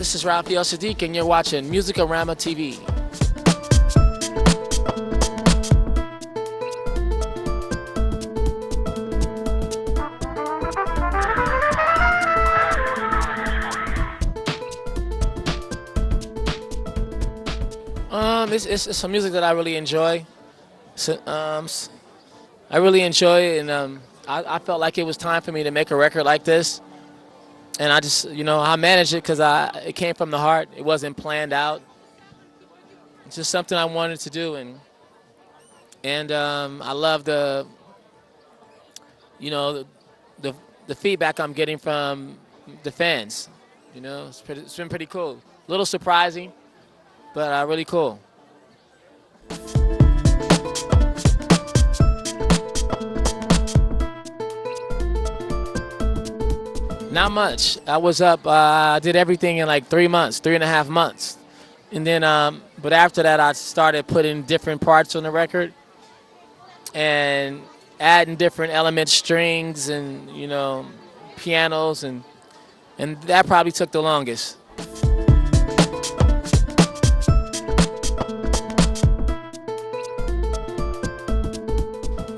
This is Raphael Saadiq, and you're watching Musicorama TV. It's some music that I really enjoy. So, I really enjoy it, and I felt like it was time for me to make a record like this. And I just, I managed it because it came from the heart. It wasn't planned out. It's just something I wanted to do, and I love the feedback I'm getting from the fans. It's been pretty cool. A little surprising, but really cool. Not much. I was up, I did everything in like 3.5 months. And then, but after that, I started putting different parts on the record and adding different elements, strings and, pianos, and that probably took the longest.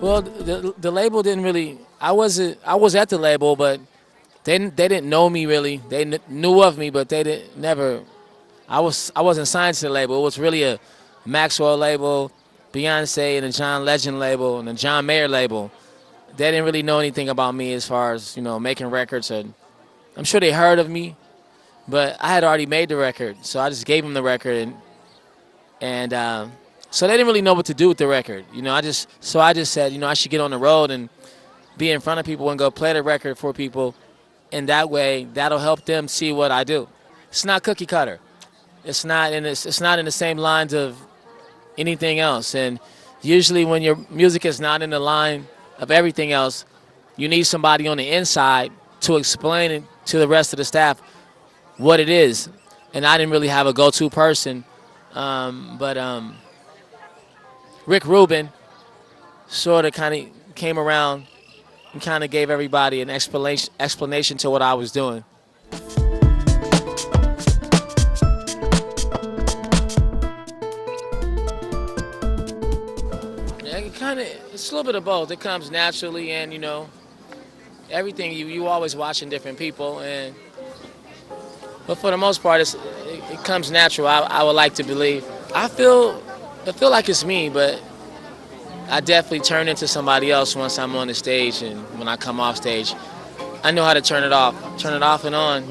Well, the label didn't really, I was at the label, but they didn't know me really. They knew of me, but they didn't never. I wasn't signed to the label. It was really a Maxwell label, Beyonce and a John Legend label and a John Mayer label. They didn't really know anything about me as far as making records. And I'm sure they heard of me, but I had already made the record, so I just gave them the record, and so they didn't really know what to do with the record. I just said I should get on the road and be in front of people and go play the record for people. And that way, that'll help them see what I do. It's not cookie cutter. It's not in the same lines of anything else. And usually, when your music is not in the line of everything else, you need somebody on the inside to explain it to the rest of the staff what it is. And I didn't really have a go-to person, but Rick Rubin sort of kind of came around and kind of gave everybody an explanation to what I was doing. Yeah, it's a little bit of both. It comes naturally, and everything you always watching different people, but for the most part, it comes natural. I would like to believe. I feel like it's me, but I definitely turn into somebody else once I'm on the stage, and when I come off stage, I know how to turn it off and on,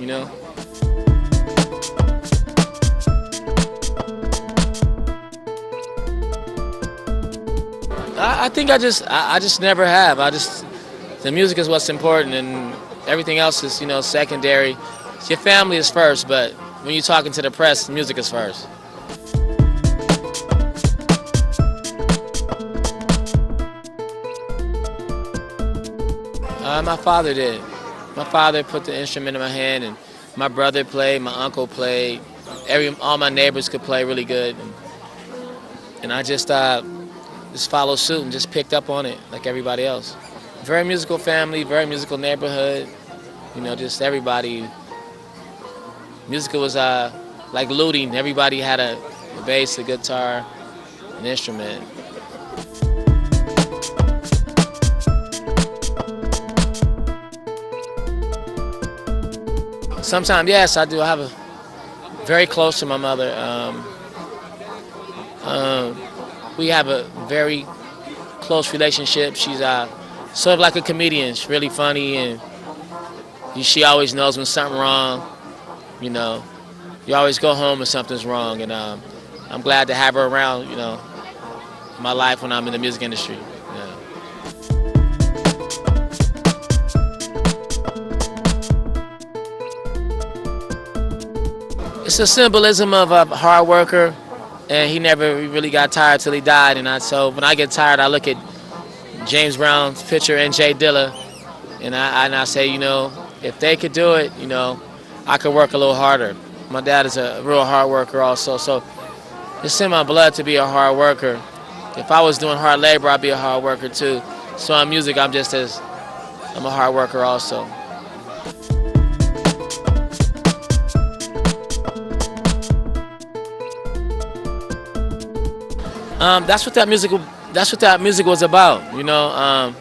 I think I just never have. The music is what's important, and everything else is, secondary. Your family is first, but when you're talking to the press, music is first. My father did. My father put the instrument in my hand, and my brother played, my uncle played. All my neighbors could play really good, and I just followed suit and just picked up on it like everybody else. Very musical family, very musical neighborhood. Just everybody. Music was like looting. Everybody had a bass, a guitar, an instrument. Sometimes, yes, I do. I have very close to my mother. We have a very close relationship. She's sort of like a comedian. She's really funny, and she always knows when something's wrong. You always go home when something's wrong, and I'm glad to have her around, in my life when I'm in the music industry. Yeah. It's a symbolism of a hard worker, and he never really got tired till he died. And so when I get tired, I look at James Brown's picture and Jay Dilla, and I say, if they could do it, I could work a little harder. My dad is a real hard worker also, so it's in my blood to be a hard worker. If I was doing hard labor, I'd be a hard worker too. So in music, I'm a hard worker also. That's what that music. That's what that music was about. You know,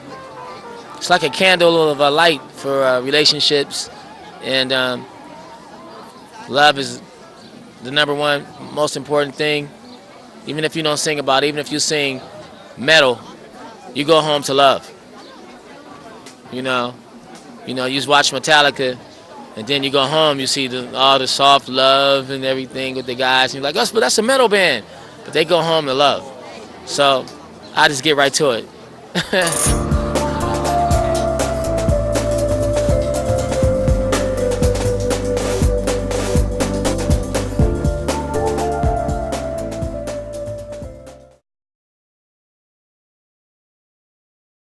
it's like a candle of a light for relationships, and love is the number one most important thing. Even if you don't sing about it, even if you sing metal, you go home to love. You know, you just watch Metallica, and then you go home, you see all the soft love and everything with the guys, and you're like, but that's a metal band. But they go home to love. So I just get right to it.